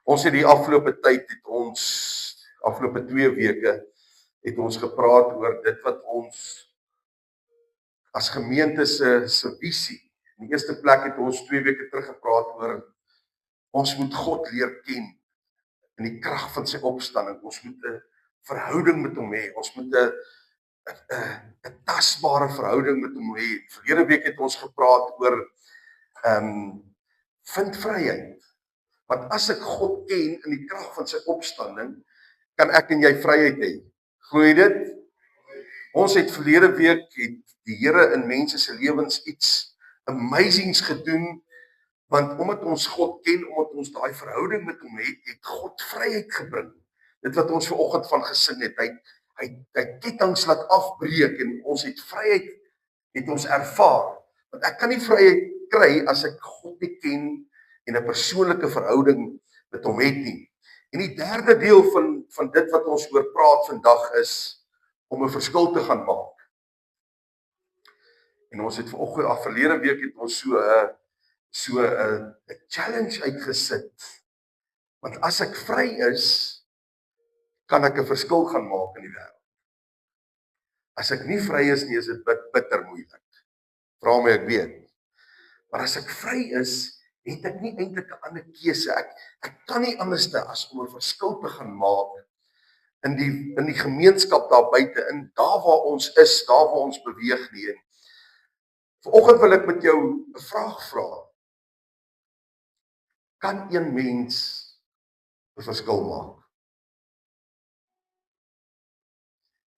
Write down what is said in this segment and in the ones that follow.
Ons het die afgelope tyd, afgelope 2 weke, het ons gepraat oor dit wat ons as gemeente se visie. In die eerste plek het ons 2 weke terug gepraat oor, ons moet God leer ken in die krag van sy opstanding. Ons moet 'n verhouding met hom hê. Ons moet 'n tasbare verhouding met hom hê. Verlede week het ons gepraat oor vind vryheid. Want as ek God ken in die krag van sy opstanding, kan ek en jy vryheid hê. Glo jy dit? Ons het verlede week het die Here in mense se lewens iets amazings gedoen, want omdat ons God ken, omdat ons daai verhouding met hom het God vryheid gebring. Dit wat ons vanoggend van gesing het, hy kettinge laat afbreek en ons het vryheid, het ons ervaar. Want ek kan nie vryheid kry as ek God nie ken en 'n persoonlike verhouding met hom het nie. En die derde deel van dit wat ons oor praat vandag is om 'n verskil te gaan maak. En ons het vanoggend, verlede week het ons so 'n challenge uitgesit. Want as ek vry is, kan ek 'n verskil gaan maak in die wêreld. As ek nie vry is nie, is dit bitter moeilik. Vra my, ek weet. Maar as ek vry is, het ek nie eintlik 'n ander keuse. Ek kan nie anders as om 'n verskil te gaan maak in die gemeenskap daar buite, in daar waar ons is, daar waar ons beweeg nie. Vanoggend wil ek met jou 'n vraag vra. Kan een mens 'n verskil maak?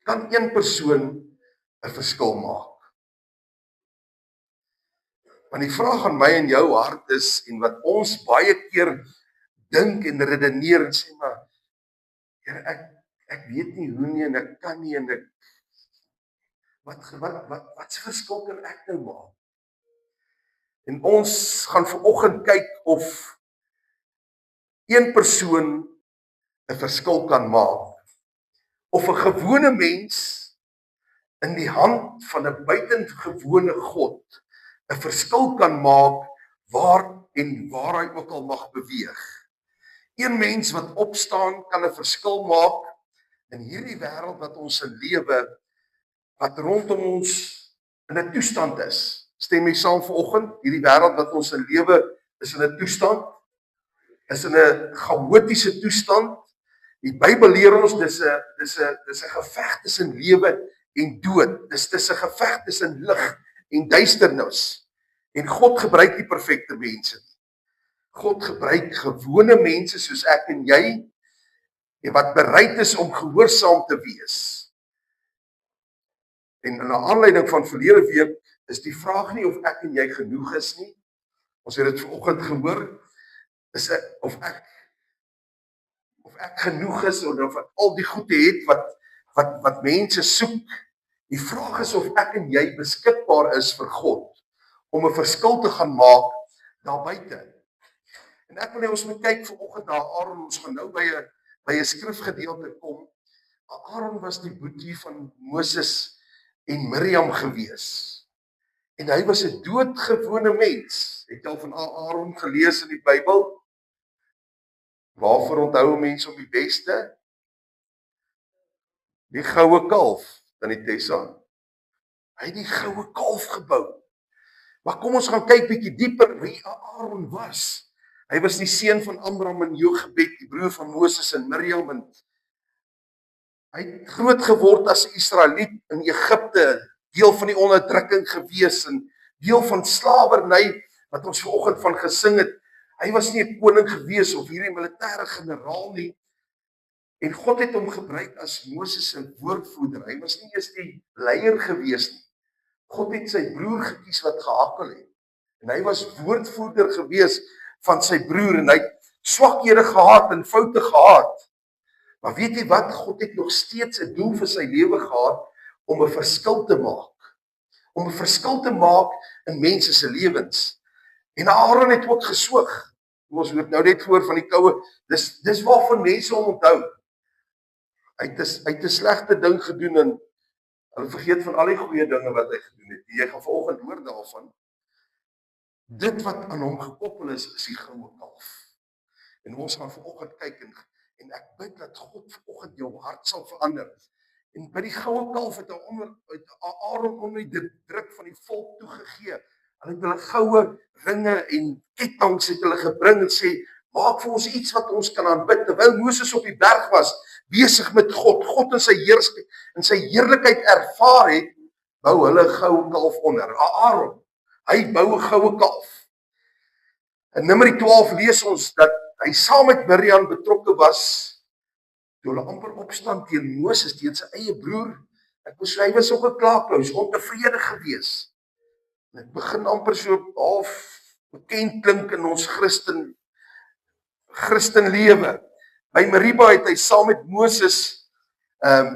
Kan een persoon 'n verskil maak? Want die vraag aan my en jou hart is, en wat ons baie keer dink en redeneer en sê, maar Here, ek weet nie hoe nie en ek kan nie en ek wat se verskil kan ek nou maak? En ons gaan vanoggend kyk of een persoon 'n verskil kan maak, of 'n gewone mens in die hand van 'n buitengewone God 'n verskil kan maak waar hy ook al mag beweeg. Een mens wat opstaan kan 'n verskil maak in hierdie wêreld wat ons in lewe, wat rondom ons in 'n toestand is. Stem jy saam vanoggend? Hierdie wêreld wat ons in lewe is in 'n toestand, is in 'n chaotiese toestand. Die Bybel leer ons dis 'n geveg tussen lewe en dood. Dis 'n geveg tussen lig en duisternis. En God gebruik nie perfekte mense nie. God gebruik gewone mense soos ek en jy, en wat bereid is om gehoorsaam te wees. En in 'n aanleiding van verlede week is die vraag nie of ek en jy genoeg is nie. Ons het dit vanoggend gehoor, of ek genoeg is, of ek al die goede het wat mense soek. Die vraag is of ek en jy beskikbaar is vir God om 'n verskil te gaan maak daar buite. En ek wil hê ons moet kyk vanoggend na Aaron. Ons gaan nou by 'n skrifgedeelte kom. Aaron was die boetie van Moses en Miriam gewees. En hy was 'n doodgewone mens. Het jy al van Aaron gelees in die Bybel? Waarvoor onthou mense op die beste? Die goue kalf, dan die Tessa. Hy het die goue kalf gebou. Maar kom ons gaan kyk bietjie dieper wie Aaron was. Hy was die seun van Amram en Jochebed, die broer van Moses en Miriam. En hy het groot geword as 'n Israeliet in Egipte, deel van die onderdrukking gewees en deel van slawerny wat ons vanoggend van gesing het. Hy was nie 'n koning gewees of hierdie militêre generaal nie. En God het hom gebruik as Moses se woordvoerder. Hy was nie eers die leier gewees nie. God het sy broer gekies wat gehakkel het. En hy was woordvoerder gewees van sy broer en hy het swakhede gehad en foute gehad. Maar weet jy wat? God het nog steeds 'n doel vir sy lewe gehad om 'n verskil te maak. Om 'n verskil te maak in mense se lewens. En Aaron het ook gesoog. Ons hoor nou net voor van die koue. Dis waarvan mense hom onthou. Hy het 'n slegte ding gedoen en hulle vergeet van al die goeie dinge wat hy gedoen het. Jy gaan vanoggend hoor daarvan. Dit wat aan hom gekoppel is die goue kalf. En ons gaan vanoggend kyk en ek bid dat God vanoggend jou hart sal verander. En by die goue kalf het Aaron onder die druk van die volk toegegee. Hulle het hulle goue ringe en ketTINGS het hulle gebring en sê, maak vir ons iets wat ons kan aanbid. Terwyl Moses op die berg was, besig met God in sy heerlikheid ervaar het, bou hulle 'n goue kalf onder. Aaron, hy bou 'n goue kalf. In Numeri 12 lees ons dat hy saam met Miriam betrokke was, toe hulle amper opstand teen Moses, teen sy eie broer. Ek moes, hy was ook 'n klaarklous, ontevrede gewees. En ek begin amper so half bekend klink in ons Christen lewe. By Meriba het hy saam met Moses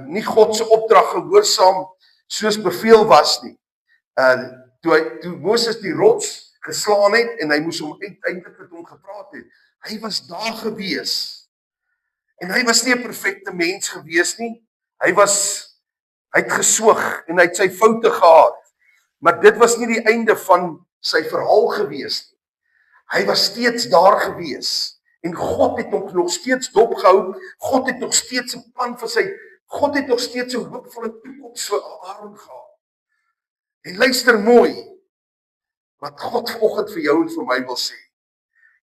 nie God se opdrag gehoorsaam soos beveel was nie. Toe Moses die rots geslaan het en hy moes hom uiteindelik met hom gepraat het. Hy was daar gewees. En hy was nie 'n perfekte mens gewees nie. Hy het geswoeg en hy het sy foute gehad. Maar dit was nie die einde van sy verhaal gewees nie. Hy was steeds daar gewees. En God het hom nog steeds dopgehou. God het nog steeds 'n plan vir God het nog steeds 'n hoopvolle toekoms vir Aaron gehad. En luister mooi wat God vanoggend vir jou en vir my wil sê.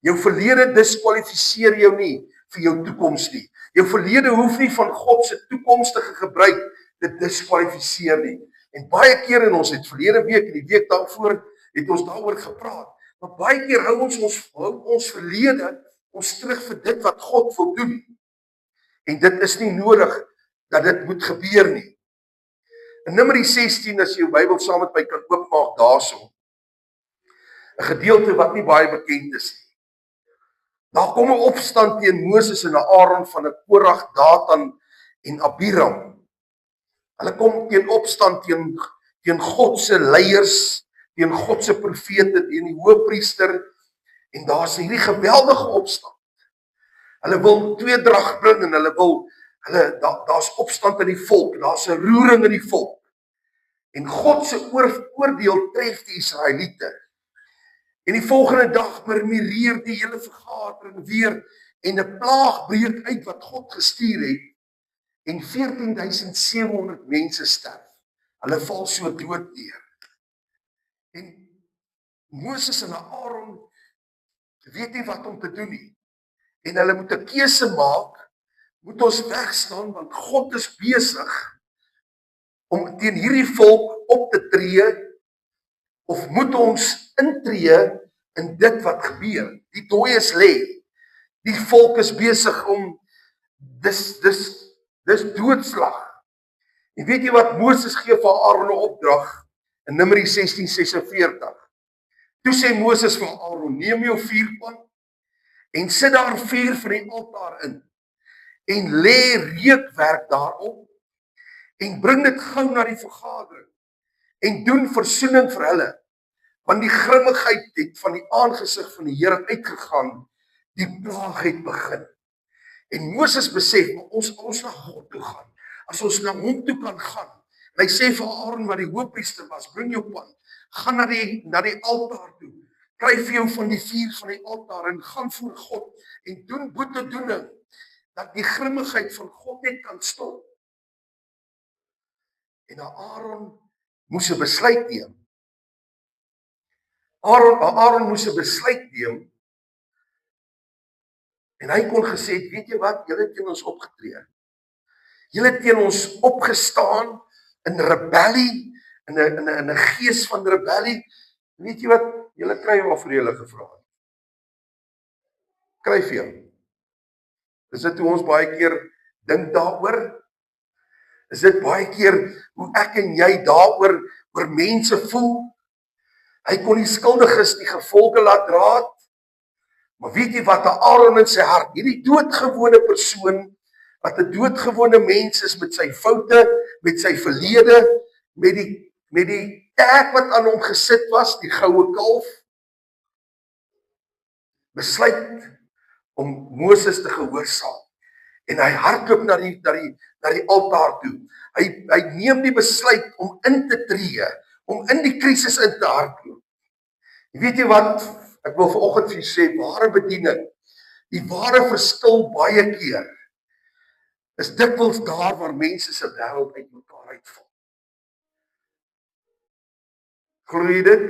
Jou verlede diskwalifiseer jou nie vir jou toekoms nie. Jou verlede hoef nie van God se toekomstige gebruik te diskwalifiseer nie. En baie keer in ons het verlede week en die week daarvoor het ons daaroor gepraat. Maar baie keer hou ons verlede ons terug vir dit wat God wil doen. En dit is nie nodig dat dit moet gebeur nie. In Numeri 16, as jy jou Bybel saam met my kan oopmaak daarso, 'n gedeelte wat nie baie bekend is nie. Daar kom 'n opstand teen Moses en Aaron van 'n Korag, Datan en Abiram. Hulle kom teen opstand teen God se leiers, teen God se profete, teen die hoëpriester, en daar's hierdie geweldige opstand. Hulle wil tweedrag bring en daar's opstand in die volk, daar's 'n roering in die volk. En God se oordeel tref die Israeliete. En die volgende dag murmureer die hele vergadering weer en 'n plaag breek uit wat God gestuur het en 14,700 mense sterf. Hulle val so dood neer. En Moses en Aaron weet nie wat om te doen nie. En hulle moet 'n keuse maak, moet ons wegstaan want God is besig om teen hierdie volk op te tree, of moet ons intree in dit wat gebeur? Die dooies lê. Die volk is besig om dis doodslag. En weet jy wat Moses gee vir Aaron 'n opdrag in Numeri 16:46. Toe sê Moses vir Aaron, neem jou vuurpan en sit daar vuur vir die altaar in en lê reukwerk daarop en bring dit gou na die vergadering en doen versoening vir hulle, want die grimmigheid het van die aangesig van die Here uitgegaan, die plaag het begin. En Moses besef, ons na God toe gaan, as ons na hom toe kan gaan, en hy sê vir Aaron wat die hoëpriester was, bring jou pan, gaan na die altaar toe, kry vir jou van die vuur van die altaar en gaan voor God en doen boetedoening, dat die grimmigheid van God net kan stop. En Aaron moes 'n besluit neem. Aaron moes 'n besluit neem en hy kon gesê het, weet jy wat, julle het teen ons opgetree. Julle het teen ons opgestaan in rebellie, in 'n gees van rebellie. Weet jy wat, julle kry waarvoor julle gevra het. Kry vir jou. Is dit hoe ons baie keer dink daaroor? Is dit baie keer hoe ek en jy daaroor oor mense voel? Hy kon die skuldiges die gevolge laat dra. Maar weet jy wat, Aaron in sy hart, hierdie doodgewone persoon, wat 'n doodgewone mens is met sy foute, met sy verlede, met die tag wat aan hom gesit was, die goue kalf, besluit om Moses te gehoorsaam. En hy hardloop na die altaar toe. Hy neem die besluit om in te tree, om in die krisis in te hardloop. Weet jy wat, ek wil vanoggend vir julle sê, ware bediening Die ware verskil baie keer is dikwels daar waar mense se wêreld uit mekaar uitval. Glo jy dit?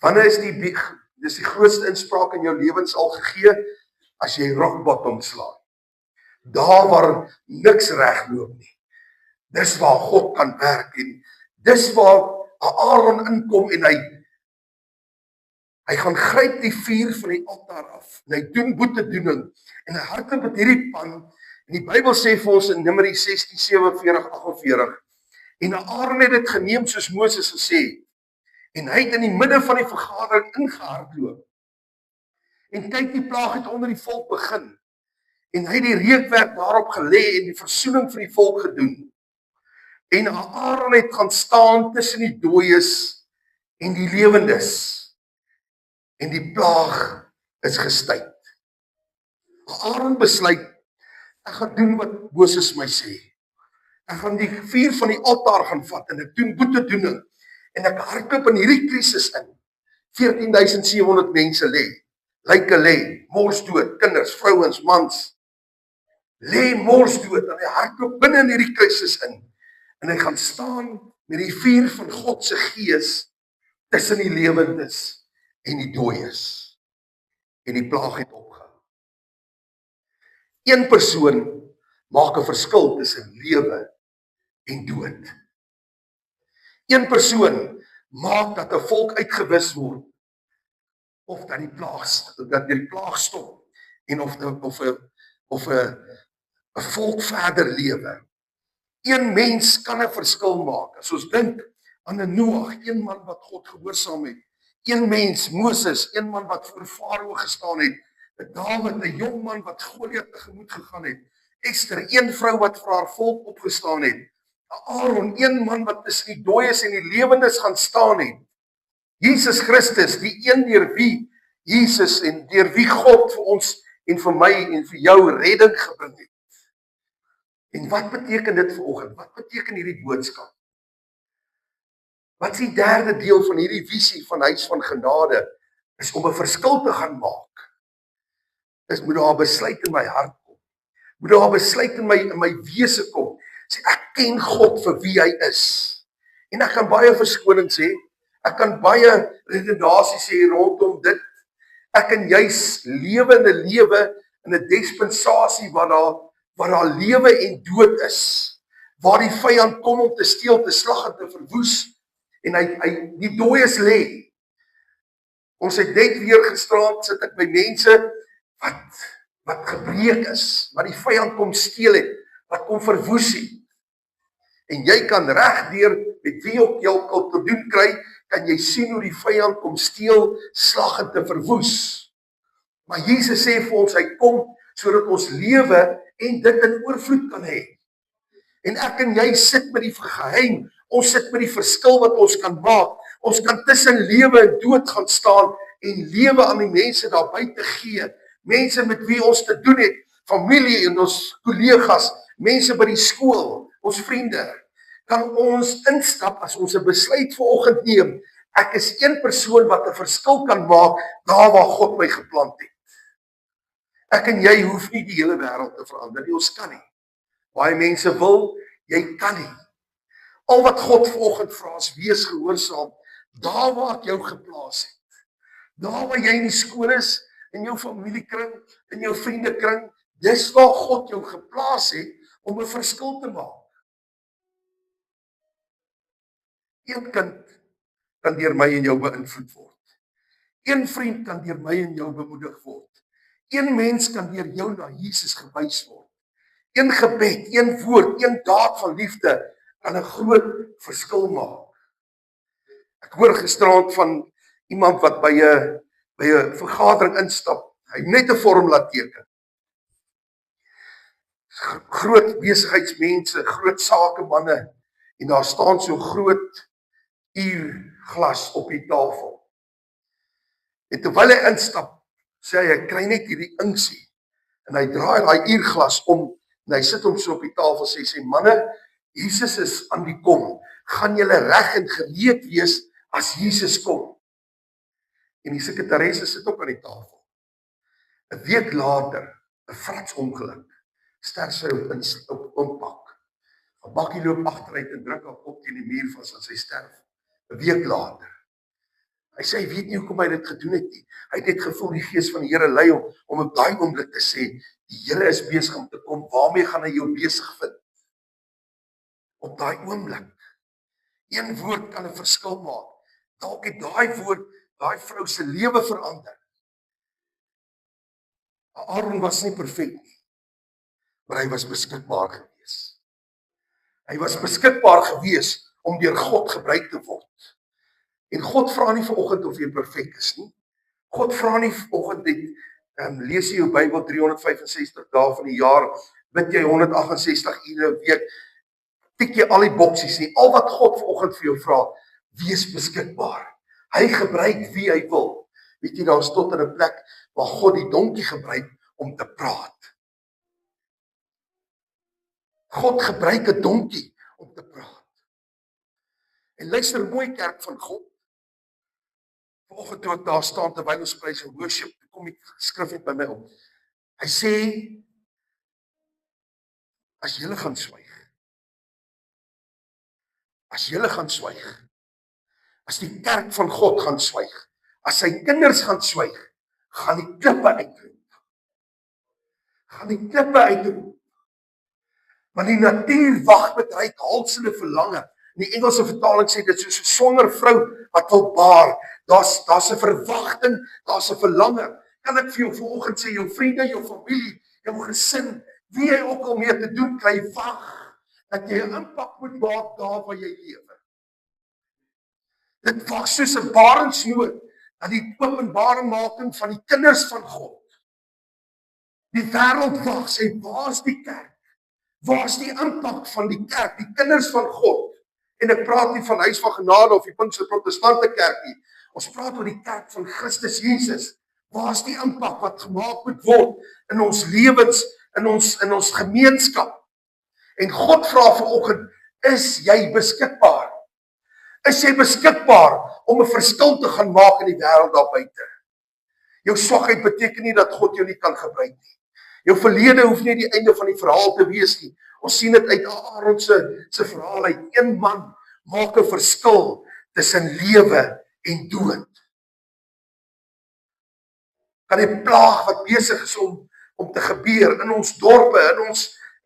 Wanneer is dis die grootste inspraak in jou lewens al gegee as jy rock bottom slaan. Daar waar niks regloop nie. Dis waar God kan werk en dis waar Aaron inkom en hy gaan gryp die vuur van die altaar af en hy doen boetedoening en hy hardloop met hierdie pan en die Bybel sê vir ons in Numeri 16, 47, 48 en Aaron het dit geneem soos Moses gesê en hy het in die midde van die vergadering ingehardloop en kyk die plaag het onder die volk begin en hy het die reukwerk daarop gelê en die versoening vir die volk gedoen en Aaron het gaan staan tussen die dooies en die lewendes en die plaag is gestuit. Aaron besluit, ek gaan doen wat Moses my sê. Ek gaan die vuur van die altaar gaan vat en ek doen boetedoening en ek hardloop in hierdie krisis in. 14.700 mense lyke lê, mors dood, kinders, vrouens, mans, lê mors dood en hy hardloop binne in hierdie krisis in. En hy gaan staan met die vuur van God se gees tussen die lewendes en die dooies. En die plaag het opgehou. Een persoon maak 'n verskil tussen lewe en dood. Een persoon maak dat 'n volk uitgewis word of dat die plaag stop en of 'n volk verder lewe. Een mens kan 'n verskil maak. As ons dink aan 'n Noag, een man wat God gehoorsaam het. Een mens, Moses, een man wat voor Farao gestaan het. 'n Dawid, 'n jong man wat Goliat tegemoet gegaan het. Ester, een vrou wat vir haar volk opgestaan het. 'n Aaron, een man wat tussen die dooies en die lewendes gaan staan het. Jesus Christus, die een deur wie Jesus en deur wie God vir ons en vir my en vir jou redding gebring het. En wat beteken dit vanoggend? Wat beteken hierdie boodskap? Wat is die derde deel van hierdie visie van Huis van Genade? Is om 'n verskil te gaan maak. Moet daar 'n besluit in my hart kom. Moet daar 'n besluit in my wese kom. Sê ek ken God vir wie hy is. En ek kan baie verskoning sê. Ek kan baie redenasie sê rondom dit. Ek en juis lewe in 'n dispensasie waar daar lewe en dood is. Waar die vyand kom om te steel, te slag en te verwoes. En hy die dooies lê. Ons het net weer gisterand sit ek by mense wat gebreek is, wat die vyand kom steel het, wat kom verwoes het. En jy kan regdeur met wie ook jou al te doen kry, kan jy sien hoe die vyand kom steel, slag en te verwoes. Maar Jesus sê vir ons, hy kom sodat ons lewe en dit in oorvloed kan hê. En ek en jy sit met die geheim, ons sit met die verskil wat ons kan maak. Ons kan tussen lewe en dood gaan staan en lewe aan die mense daar buite gee. Mense met wie ons te doen het, familie en ons kollegas, mense by die skool, ons vriende. Kan ons instap as ons 'n besluit vanoggend neem. Ek is een persoon wat 'n verskil kan maak daar waar God my geplant het. Ek en jy hoef nie die hele wêreld te verander nie, ons kan nie. Baie mense wil, jy kan nie. Al wat God vanoggend vra is wees gehoorsaam daar waar ek jou geplaas het. Daar waar jy in die skool is, in jou familiekring, in jou vriendekring, dis waar God jou geplaas het om 'n verskil te maak. Een kind kan deur my en jou beïnvloed word. Een vriend kan deur my en jou bemoedig word. Een mens kan deur jou na Jesus gewys word. Een gebed, een woord, een daad van liefde kan 'n groot verskil maak. Ek hoor gisterand van iemand wat by 'n vergadering instap. Hy net 'n vorm laat teken. Groot besigheidsmense, groot sakemanne en daar staan so groot uurglas op die tafel. En terwyl hy instap, sê hy kry net hierdie inksie en hy draai daai uurglas om en hy sit hom so op die tafel sê manne, Jesus is aan die kom. Gaan julle reg en gereed wees as Jesus kom. En die sekretaresse sit ook aan die tafel. 'n week later, 'n fratsongeluk, sterf sy op impak. 'n bakkie loop agteruit en druk haar kop teen die muur vas en sy sterf. 'n week later. Hy sê, hy weet nie hoekom hy dit gedoen het nie. Hy het net gevoel die gees van die Here lei hom om op daai oomblik te sê, die Here is besig om te kom, waarmee gaan hy jou besig vind? Op daai oomblik. Een woord kan 'n verskil maak. Dalk het daai woord, daai vrou se lewe verander. Aaron was nie perfek nie, maar hy was beskikbaar gewees. Hy was beskikbaar gewees om deur God gebruik te word. En God vra nie vanoggend of jy perfek is nie. God vra nie vanoggend net, lees jy jou Bybel 365 dae van die jaar, bid jy 168 ure 'n week, tik jy al die boksies nie. Al wat God vanoggend vir jou vra, wees beskikbaar. Hy gebruik wie hy wil. Weet jy, daar is tot in 'n plek waar God die donkie gebruik om te praat. God gebruik 'n donkie om te praat. En luister mooi, kerk van God. Vanoggend toe ek daar staan terwyl ons prys en worship, kom die skrif net by my op. Hy sê, as julle gaan swyg, as die kerk van God gaan swyg, as sy kinders gaan swyg, gaan die klippe uitroep. Want die natuur wag met uithalsende verlange. In die Engelse vertaling sê dit soos 'n swanger vrou wat wil baar. Daar's 'n verwagting, daar's 'n verlange. Kan ek vir jou vanoggend sê, jou vriende, jou familie, jou gesin, wie jy ook al mee te doen kry, wag dat jy 'n impak moet maak daar waar jy lewe. Dit wag soos 'n barensnood dat die openbaremaking van die kinders van God. Die wêreld wag, sê, waar's die kerk? Waar's die impak van die kerk, die kinders van God? En ek praat nie van Huis van Genade of die Pinkster Protestante kerk nie. Ons praat oor die kerk van Christus Jesus. Waar's die impak wat gemaak moet word in ons lewens, in ons gemeenskap? En God vra vanoggend, is jy beskikbaar? Is jy beskikbaar om 'n verskil te gaan maak in die wêreld daar buite? Jou swakheid beteken nie dat God jou nie kan gebruik nie. Jou verlede hoef nie die einde van die verhaal te wees nie. Ons sien dit uit Aaron se verhaal uit. Een man maak 'n verskil tussen lewe en dood. Kan die plaag wat besig is om te gebeur in ons dorpe,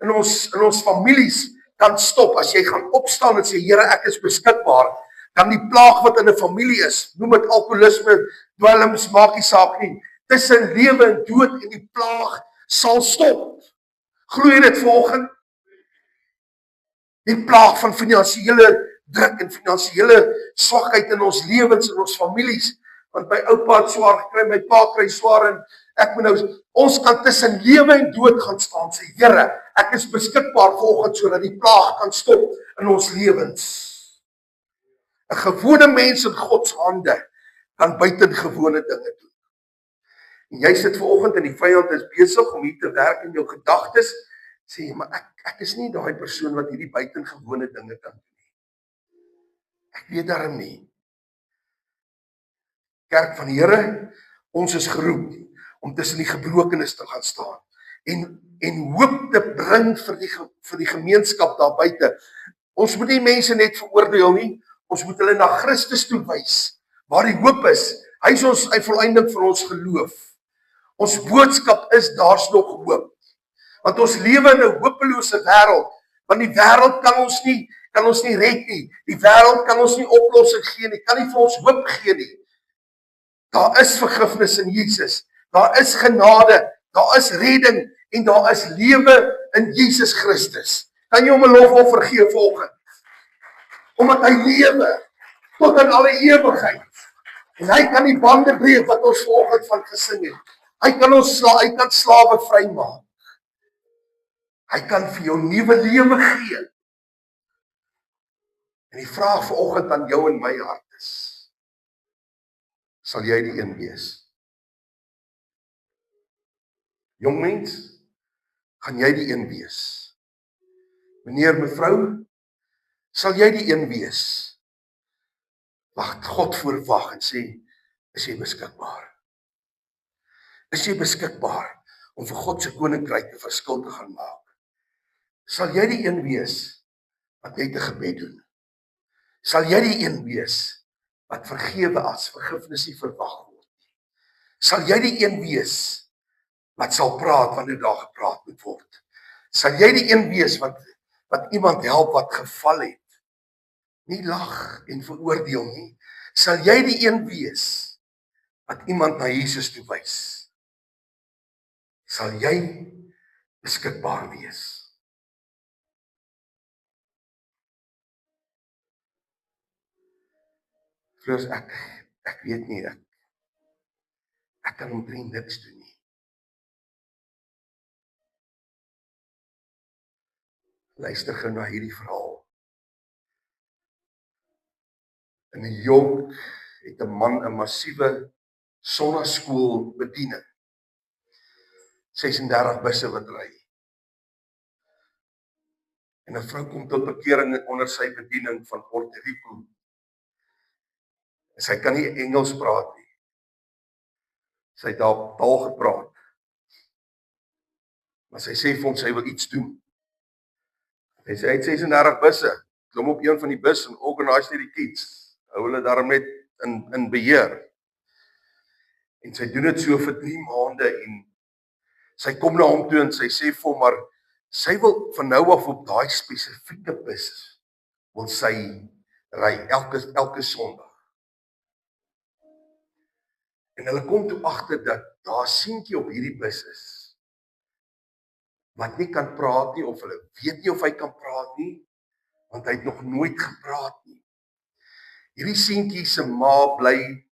in ons families kan stop. As jy gaan opstaan en sê, Here, ek is beskikbaar, dan die plaag wat in 'n familie is, noem dit alkoholisme, dwelms, maak nie saak nie, tussen lewe en dood, en die plaag sal stop. Glo jy dit vanoggend? Die plaag van finansiële druk en finansiële swakheid in ons lewens, in ons families, want my oupa het swaar gekry, my pa kry swaar, en ek moet nou, ons kan tussen lewe en dood gaan staan, sê, Here, ek is beskikbaar vanoggend sodat die plaag kan stop in ons lewens. 'n gewone mens in God se hande kan buitengewone dinge doen. En jy sit vanoggend en die vyand is besig om hier te werk in jou gedagtes, sê jy, maar ek is nie daai persoon wat hierdie buitengewone dinge kan doen nie. Ek weet daarom nie. Kerk van die Here, ons is geroep om tussen die gebrokenes te gaan staan en hoop te bring vir die gemeenskap daar buite. Ons moet nie mense net veroordeel nie, ons moet hulle na Christus toe wys, waar die hoop is. Hy is ons volleinding van ons geloof. Ons boodskap is, daar's nog hoop. Want ons lewe in 'n hopelose wêreld, want die wêreld kan ons nie red nie. Die wêreld kan ons nie oplossing gee nie, kan nie vir ons hoop gee nie. Daar is vergifnis in Jesus. Daar is genade, daar is redding en daar is lewe in Jesus Christus. Kan jy hom 'n lofoffer gee vanoggend? Omdat hy lewe tot in alle ewigheid. En hy kan die bande breek wat ons vanoggend van gesing het. Hy kan slawe vrymaak. Hy kan vir jou nuwe lewe gee. En die vraag vanoggend aan jou en my hart is, sal jy die een wees? Jong mens, gaan jy die een wees? Meneer, mevrou, sal jy die een wees? Wat God voorwag en sê, is jy beskikbaar? Is jy beskikbaar om vir God se koninkryk 'n verskil te gaan maak? Sal jy die een wees wat net 'n gebed doen? Sal jy die een wees wat vergewe as vergifnis nie verwag word? Sal jy die een wees wat sal praat wanneer daar gepraat moet word? Sal jy die een wees wat iemand help wat geval het? Nie lag en veroordeel nie. Sal jy die een wees wat iemand na Jesus toe wys? Sal jy beskikbaar wees? Floors, ek weet nie, ek kan omtrent niks doen nie. Luister gou na hierdie verhaal. In New York het 'n man 'n massiewe sonnaskool bediening. 36 busse wat ry. En 'n vrou kom tot bekering onder sy bediening van Puerto Rico. Sy kan nie Engels praat nie. Sy het daar taal gepraat. Maar sy sê vir hom sy wil iets doen. Hy sê hy het 36 busse. Klim op een van die bus en organise die kids. Hou hulle daarom net in beheer. En sy doen dit so vir 3 maande en sy kom na hom toe en sy sê vir hom, maar sy wil van nou af op daai spesifieke bus wil sy ry elke Sondag. En hulle kom toe agter dat daar seentjie op hierdie bus is wat nie kan praat nie, of hulle weet nie of hy kan praat nie, want hy het nog nooit gepraat nie. Hierdie seentjie se ma bly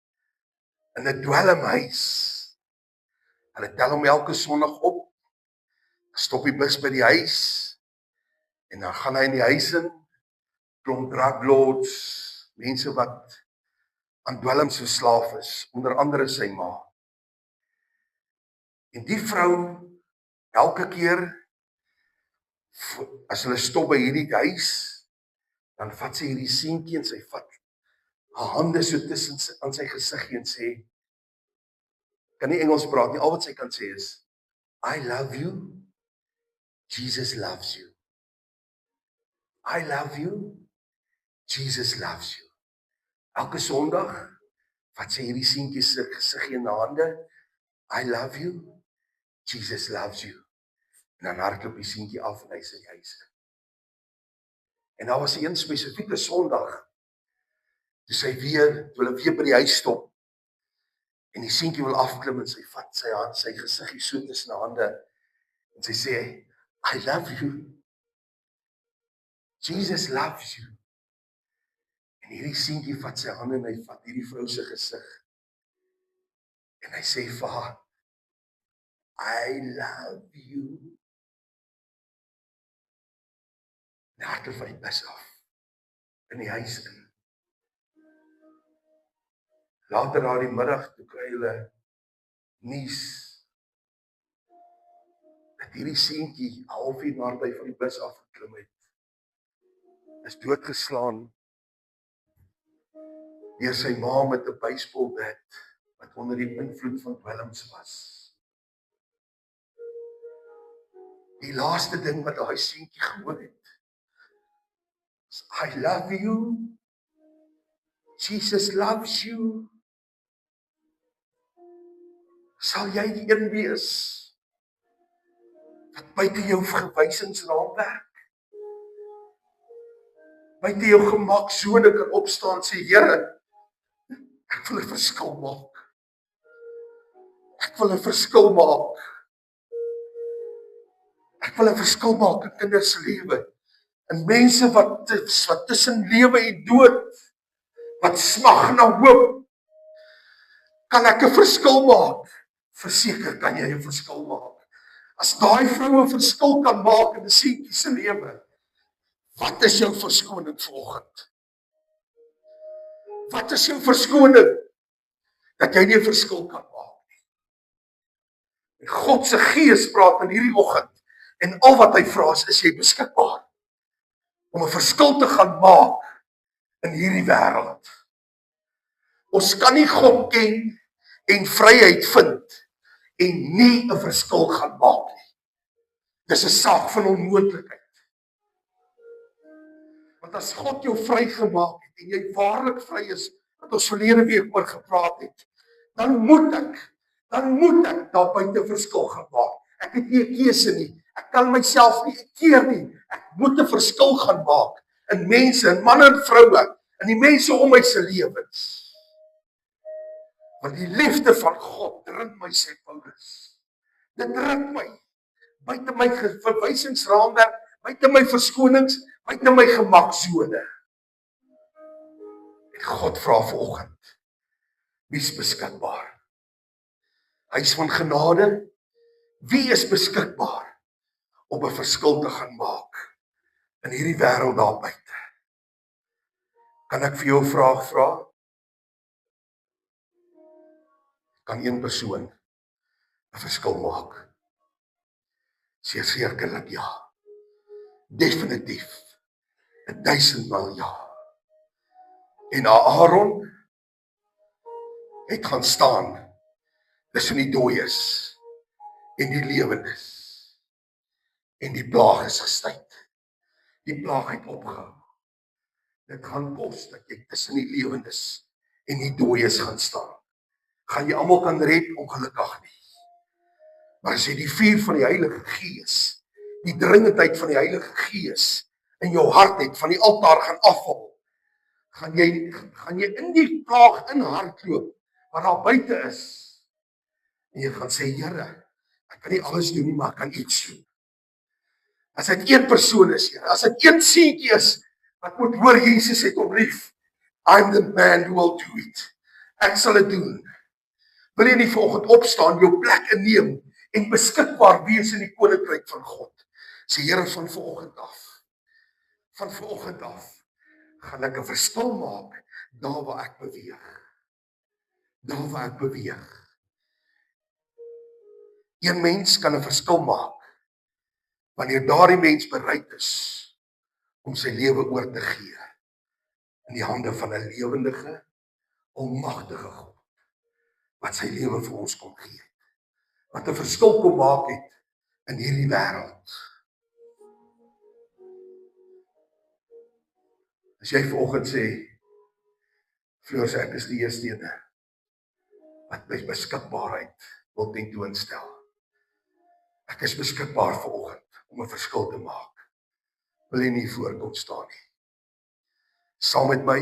in 'n dwelmhuis. Hulle tel hom elke Sondag op, stop die bus by die huis, en dan gaan hy in die huis in, klomp drug lords, mense wat aan dwelms verslaaf is, onder andere sy ma. En die vrou, elke keer, as hulle stop by hierdie huis, dan vat sy hierdie seentjie en sy vat haar hande so tussen aan sy gesiggie en sê, kan nie Engels praat nie, al wat sy kan sê is, I love you, Jesus loves you. I love you, Jesus loves you. Elke Sondag vat sy hierdie seentjie se gesiggie in haar hande, I love you, Jesus loves you. En dan hardloop die seentjie af en hy is in die huis. En daar was 'n spesifieke Sondag, toe hulle weer by die huis stop, en die seentjie wil afklim en sy vat sy gesiggie so tussen haar hande, en sy sê, I love you, Jesus loves you. En hierdie seentjie vat sy hande en hy vat hierdie vrou se gesig, en hy sê vir haar, I love you. En hy hardloop van die bus af, in die huis in. Later daardie middag, toe kry hulle nuus dat hierdie seentjie 'n halfuur naby van die bus afgeklim het, is doodgeslaan deur sy ma met 'n baseballbat wat onder die invloed van dwelms was. Die laaste ding wat daai seentjie gehoor het, is I love you, Jesus loves you. Sal jy die een wees wat buite jou verwysingsraamwerk, buite jou gemaksone kan opstaan, sê Here, ek wil 'n verskil maak. Ek wil 'n verskil maak. Ek wil 'n verskil maak in kinders se lewe. En mense wat tussen lewe en dood, wat smag na hoop, kan ek 'n verskil maak. Verseker kan jy 'n verskil maak. As daai vrou 'n verskil kan maak in 'n seentjie se lewe, wat is jou verskoning vanoggend? Wat is jou verskoning dat jy nie 'n verskil kan maak nie? En God se Gees praat in hierdie oggend, en al wat hy vra is jy beskikbaar om 'n verskil te gaan maak in hierdie wêreld. Ons kan nie God ken en vryheid vind en nie 'n verskil gaan maak nie. Dis 'n saak van onmoontlikheid. Want as God jou vrygemaak het en jy waarlik vry is, wat ons verlede week oor gepraat het, dan moet ek daar buite verskil gaan maak. Ek het nie 'n keuse nie. Ek kan myself nie keer nie. Ek moet 'n verskil gaan maak in mense, in manne en vroue, in die mense om my se lewens. Want die liefde van God drink my, sê Paulus. Dit drink my. Buite my verwysingsraamwerk, buite my verskonings, buite my gemaksone. En God vra vanoggend, wie is beskikbaar? Huis van genade, wie is beskikbaar om 'n verskil te gaan maak in hierdie wêreld daar buite? Kan ek vir jou 'n vraag vra? Kan een persoon 'n verskil maak? Sekerlik ja. Definitief. 1000-mal ja. En Aaron het gaan staan tussen die dooies en die lewendes. En die plaag is gestryd. Die plaag het opgehou. Dit gaan kos dat jy tussen die lewendes en die dooies gaan staan. Gaan jy almal kan red? Ongelukkig nie. Maar as jy die vuur van die Heilige Gees, die dringendheid van die Heilige Gees in jou hart het, van die altaar gaan afval, gaan jy in die plaag inhardloop wat daar buite is. En jy gaan sê, Here, ek kan nie alles doen nie, maar ek kan iets doen. As dit een persoon is, Here, as dit een seentjie is, wat moet hoor, Jesus het hom lief. I'm the man who will do it. Ek sal dit doen. Wil jy nie vanoggend opstaan, jou plek inneem en beskikbaar wees in die koninkryk van God? Sê Here, van vanoggend af, gaan ek 'n verskil maak daar waar ek beweeg. Een mens kan 'n verskil maak wanneer daardie mens bereid is om sy lewe oor te gee in die hande van 'n lewendige, almagtige God wat sy lewe vir ons kom gee. Wat 'n verskil kom maak het in hierdie wêreld. As jy vanoggend sê, Floors, ek is die eerste ene wat my beskikbaarheid wil tentoonstel. Ek is beskikbaar vanoggend om 'n verskil te maak. Wil jy nie voorkom staan nie? Saam met my,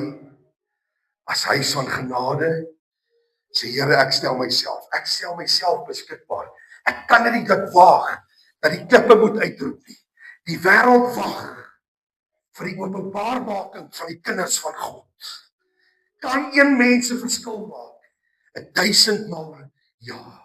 as huis van genade, sê Here, ek stel myself beskikbaar. Ek kan nie dit waag, dat die klippe moet uitroep nie. Die wêreld wag vir die openbaarmaking van die kinders van God. Kan een mens 'n verskil maak? 1000-mal ja.